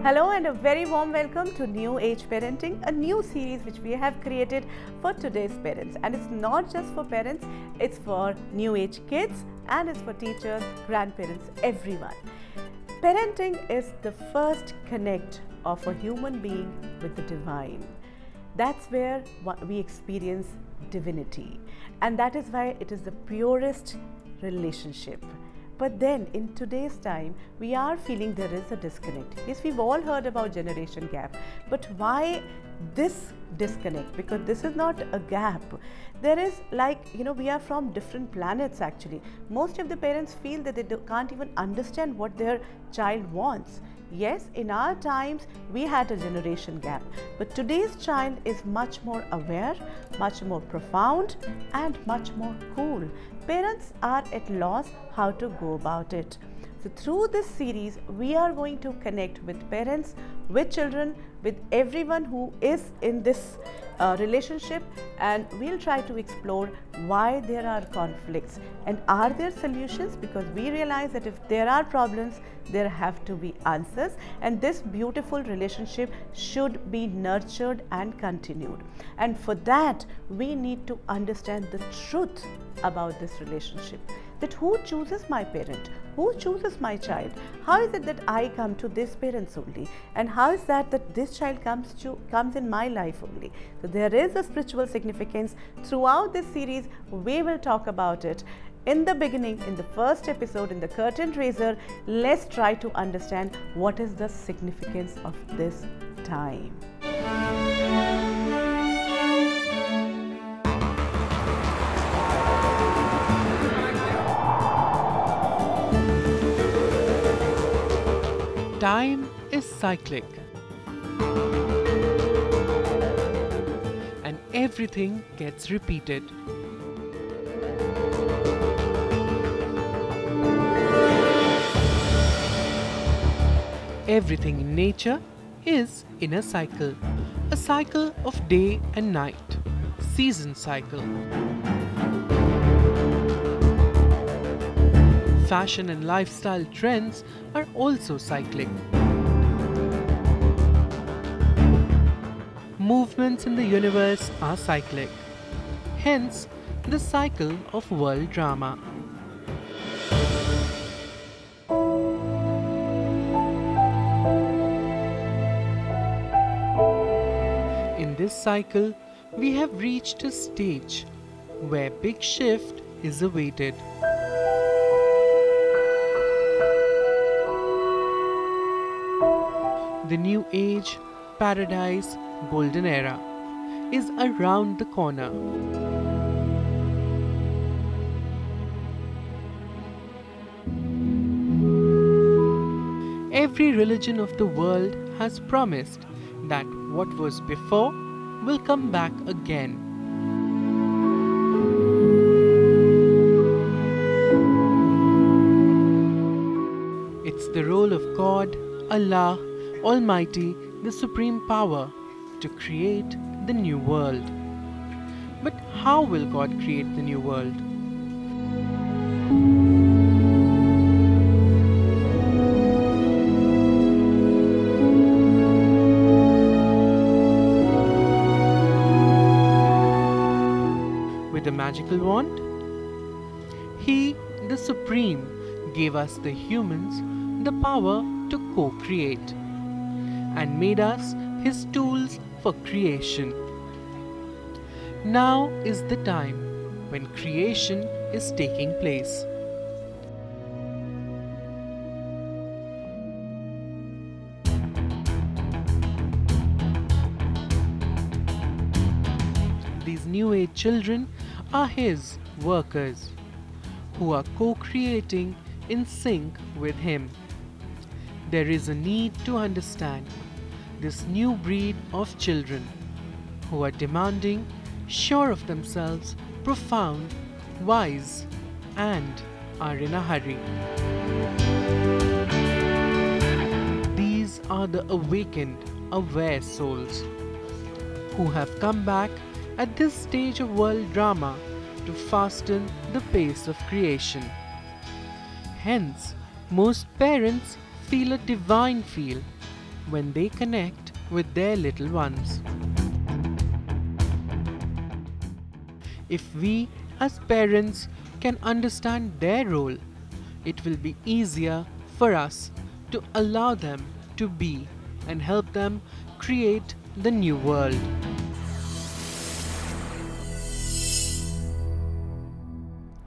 Hello and a very warm welcome to New Age Parenting, a new series which we have created for today's parents. And it's not just for parents, it's for new age kids and it's for teachers, grandparents, everyone. Parenting is the first connect of a human being with the divine. That's where we experience divinity, and that is why it is the purest relationship. But then in today's time, we are feeling there is a disconnect. Yes, we've all heard about generation gap, but why this disconnect? Because this is not a gap. There is we are from different planets actually. Most of the parents feel that they can't even understand what their child wants. Yes, in our times, we had a generation gap, but today's child is much more aware, much more profound, and much more cool. Parents are at loss how to go about it. So through this series, we are going to connect with parents, with children, with everyone who is in this relationship, and we'll try to explore why there are conflicts and are there solutions, because we realize that if there are problems, there have to be answers, and this beautiful relationship should be nurtured and continued. And for that, we need to understand the truth about this relationship. That who chooses my parent? Who chooses my child? How is it that I come to this parents only? And how is that this child comes in my life only? So there is a spiritual significance. Throughout this series, we will talk about it. In the beginning, in the first episode, in the curtain raiser, let's try to understand what is the significance of this time. Time is cyclic, and everything gets repeated. Everything in nature is in a cycle of day and night, season cycle. Fashion and lifestyle trends are also cyclic. Movements in the universe are cyclic. Hence, the cycle of world drama. In this cycle, we have reached a stage where big shift is awaited. The new age, paradise, golden era is around the corner. Every religion of the world has promised that what was before will come back again. It's the role of God, Allah, Almighty, the Supreme Power, to create the new world. But how will God create the new world? With a magical wand? He, the Supreme, gave us the humans the power to co-create, and made us His tools for creation. Now is the time when creation is taking place. These new age children are His workers, who are co-creating in sync with Him. There is a need to understand this new breed of children who are demanding, sure of themselves, profound, wise, and are in a hurry. These are the awakened, aware souls who have come back at this stage of world drama to fasten the pace of creation. Hence, most parents feel a divine feel when they connect with their little ones. If we as parents can understand their role, it will be easier for us to allow them to be and help them create the new world.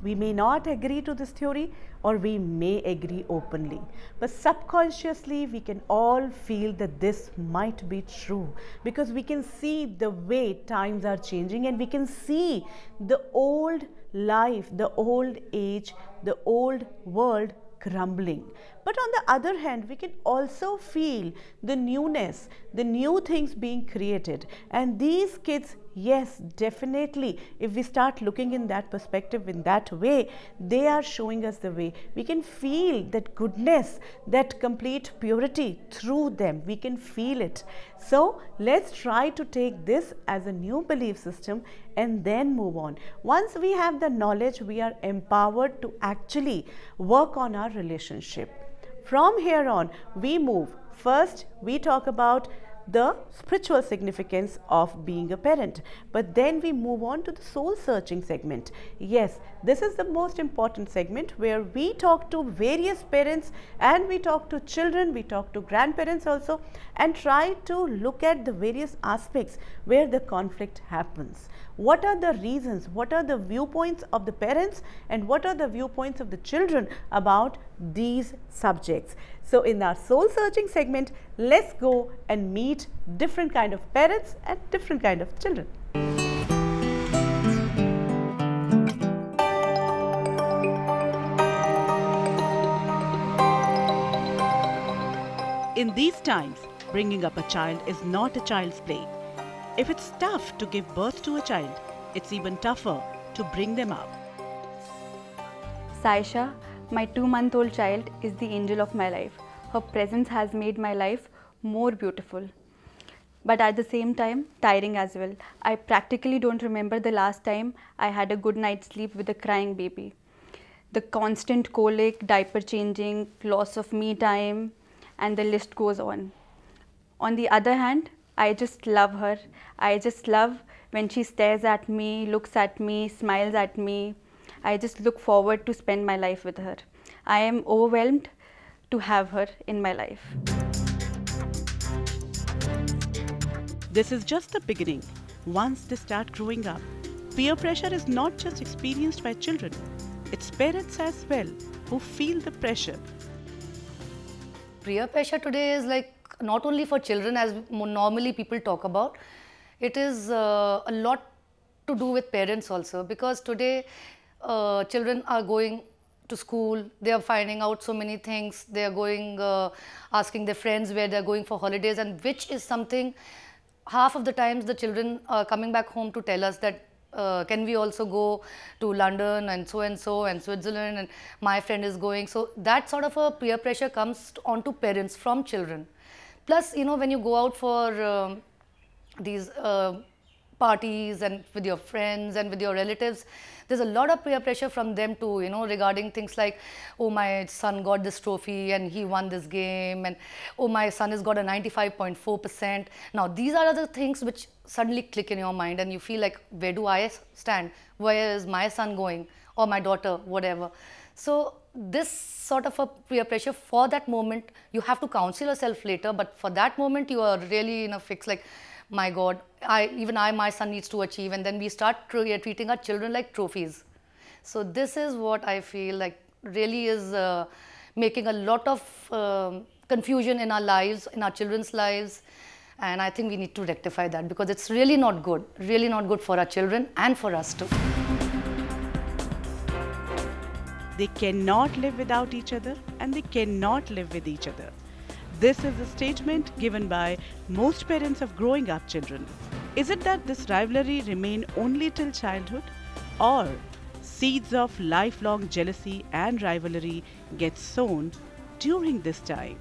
We may not agree to this theory, or we may agree openly, but subconsciously we can all feel that this might be true, because we can see the way times are changing, and we can see the old life, the old age, the old world crumbling. But on the other hand, we can also feel the newness, the new things being created. And these kids, yes, definitely, if we start looking in that perspective, in that way, they are showing us the way. We can feel that goodness, that complete purity through them. We can feel it. So let's try to take this as a new belief system and then move on. Once we have the knowledge, we are empowered to actually work on our relationship. From here on, we move. First, we talk about the spiritual significance of being a parent, but then we move on to the soul searching segment. Yes, this is the most important segment, where we talk to various parents and we talk to children, we talk to grandparents also, and try to look at the various aspects where the conflict happens. What are the reasons, what are the viewpoints of the parents, and what are the viewpoints of the children about these subjects? So in our soul searching segment, let's go and meet different kind of parents and different kind of children. In these times, bringing up a child is not a child's play. If it's tough to give birth to a child, it's even tougher to bring them up. Saisha, my 2-month-old child, is the angel of my life. Her presence has made my life more beautiful, but at the same time tiring as well. I practically don't remember the last time I had a good night's sleep with a crying baby. The constant colic, diaper changing, loss of me time, and the list goes on. On the other hand, I just love her. I just love when she stares at me, looks at me, smiles at me. I just look forward to spend my life with her. I am overwhelmed to have her in my life. This is just the beginning. Once they start growing up, peer pressure is not just experienced by children, it's parents as well who feel the pressure. Peer pressure today is like not only for children as normally people talk about, it is a lot to do with parents also, because today children are going to school, they are finding out so many things, they are going asking their friends where they are going for holidays, and which is something half of the times the children are coming back home to tell us that can we also go to London and Switzerland, and my friend is going. So that sort of a peer pressure comes onto parents from children. Plus, you know, when you go out for these parties and with your friends and with your relatives, there's a lot of peer pressure from them too, you know, regarding things like, oh, my son got this trophy and he won this game, and oh, my son has got a 95.4%. Now, these are the things which suddenly click in your mind and you feel like, where do I stand? Where is my son going? Or my daughter, whatever. So this sort of a peer pressure, for that moment, you have to counsel yourself later, but for that moment, you are really in a fix like, my God, my son needs to achieve, and then we start treating our children like trophies. So this is what I feel like really is making a lot of confusion in our lives, in our children's lives, and I think we need to rectify that, because it's really not good for our children and for us too. They cannot live without each other, and they cannot live with each other. This is a statement given by most parents of growing up children. Is it that this rivalry remain only till childhood, or seeds of lifelong jealousy and rivalry get sown during this time?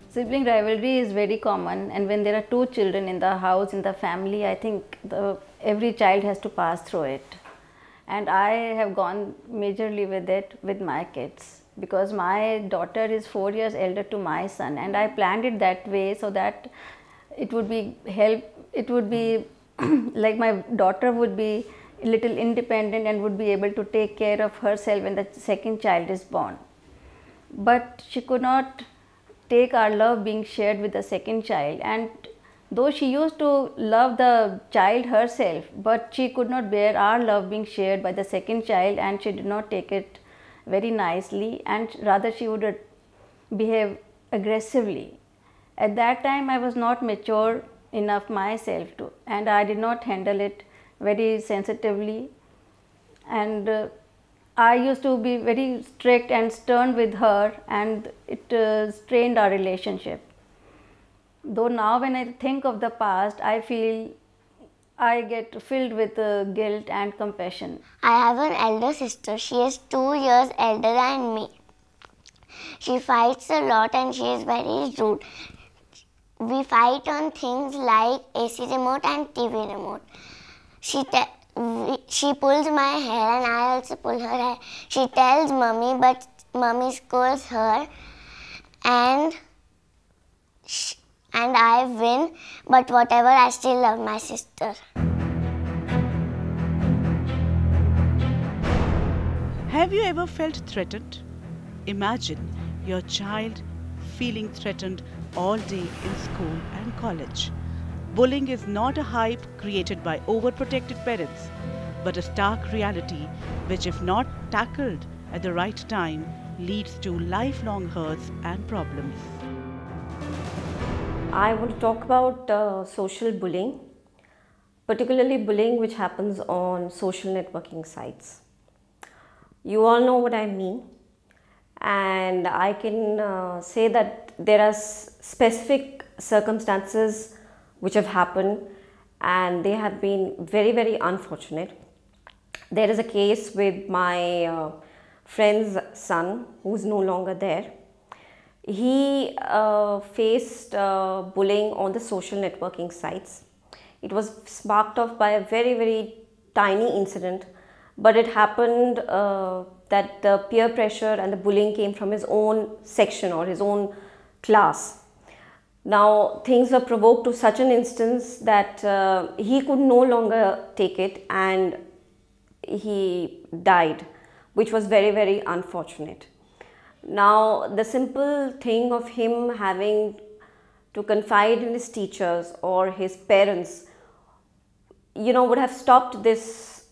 Sibling rivalry is very common, and when there are two children in the house, in the family, I think every child has to pass through it. And I have gone majorly with it with my kids. because my daughter is 4 years elder to my son, and I planned it that way so that it would be like my daughter would be a little independent and would be able to take care of herself when the second child is born. But she could not take our love being shared with the second child, and though she used to love the child herself, but she could not bear our love being shared by the second child, and she did not take it very nicely, and rather she would behave aggressively. At that time I was not mature enough myself to, and I did not handle it very sensitively, and I used to be very strict and stern with her, and it strained our relationship. Though now when I think of the past, I feel I get filled with guilt and compassion. I have an elder sister. She is 2 years elder than me. She fights a lot and she is very rude. We fight on things like AC remote and TV remote. She pulls my hair and I also pull her hair. She tells mummy, but mummy scolds her, and I win, but whatever, I still love my sister. Have you ever felt threatened? Imagine your child feeling threatened all day in school and college. Bullying is not a hype created by overprotected parents, but a stark reality which, if not tackled at the right time, leads to lifelong hurts and problems. I want to talk about social bullying, particularly bullying which happens on social networking sites. You all know what I mean, and I can say that there are specific circumstances which have happened, and they have been very, very unfortunate. There is a case with my friend's son who is no longer there. He faced bullying on the social networking sites. It was sparked off by a very, very tiny incident, but it happened that the peer pressure and the bullying came from his own section or his own class. Now things were provoked to such an instance that he could no longer take it and he died, which was very, very unfortunate. Now the simple thing of him having to confide in his teachers or his parents, would have stopped this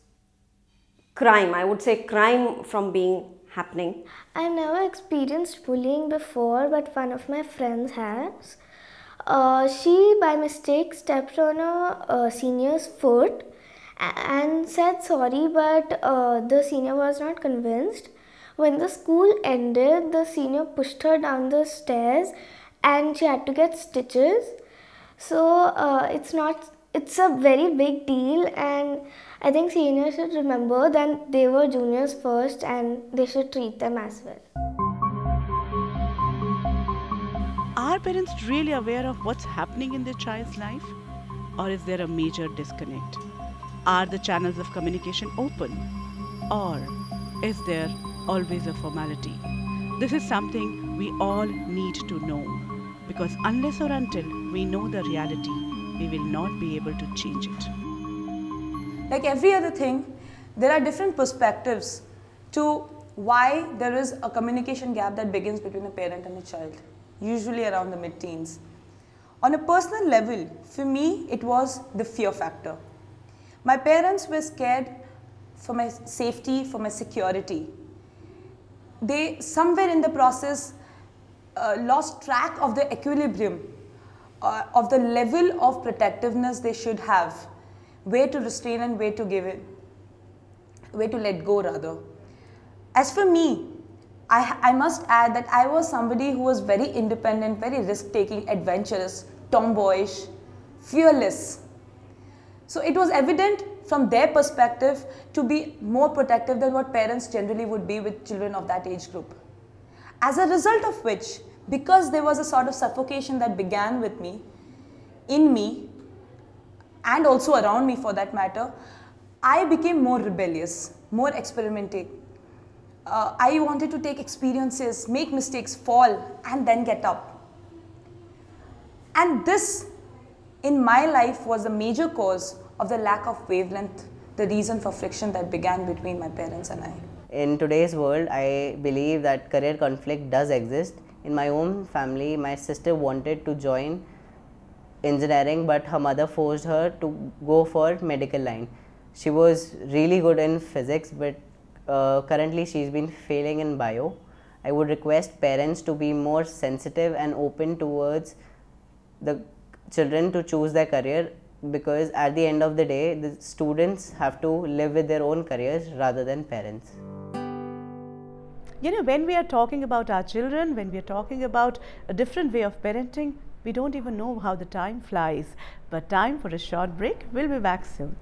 crime, I would say crime, from being happening. I never experienced bullying before, but one of my friends has. She by mistake stepped on a senior's foot and said sorry, but the senior was not convinced. When the school ended, the senior pushed her down the stairs and she had to get stitches. So it's a very big deal, and I think seniors should remember that they were juniors first and they should treat them as well. Are parents really aware of what's happening in their child's life? Or is there a major disconnect? Are the channels of communication open? Or is there always a formality? This is something we all need to know, because unless or until we know the reality, we will not be able to change it. Like every other thing, there are different perspectives to why there is a communication gap that begins between a parent and a child, usually around the mid-teens. On a personal level, for me, it was the fear factor. My parents were scared for my safety, for my security. They, somewhere in the process, lost track of the equilibrium, of the level of protectiveness they should have, where to restrain and where to give in, where to let go rather. As for me, I must add that I was somebody who was very independent, very risk-taking, adventurous, tomboyish, fearless. So it was evident from their perspective to be more protective than what parents generally would be with children of that age group. As a result of which, because there was a sort of suffocation that began with me, in me, and also around me for that matter, I became more rebellious, more experimental. I wanted to take experiences, make mistakes, fall, and then get up. And this, in my life, was the major cause of the lack of wavelength, the reason for friction that began between my parents and I. In today's world, I believe that career conflict does exist. In my own family, my sister wanted to join engineering, but her mother forced her to go for medical line. She was really good in physics, but currently she's been failing in bio. I would request parents to be more sensitive and open towards the children to choose their career, because at the end of the day, the students have to live with their own careers rather than parents. You know, when we are talking about our children, when we are talking about a different way of parenting, we don't even know how the time flies. But time for a short break. We'll be back soon.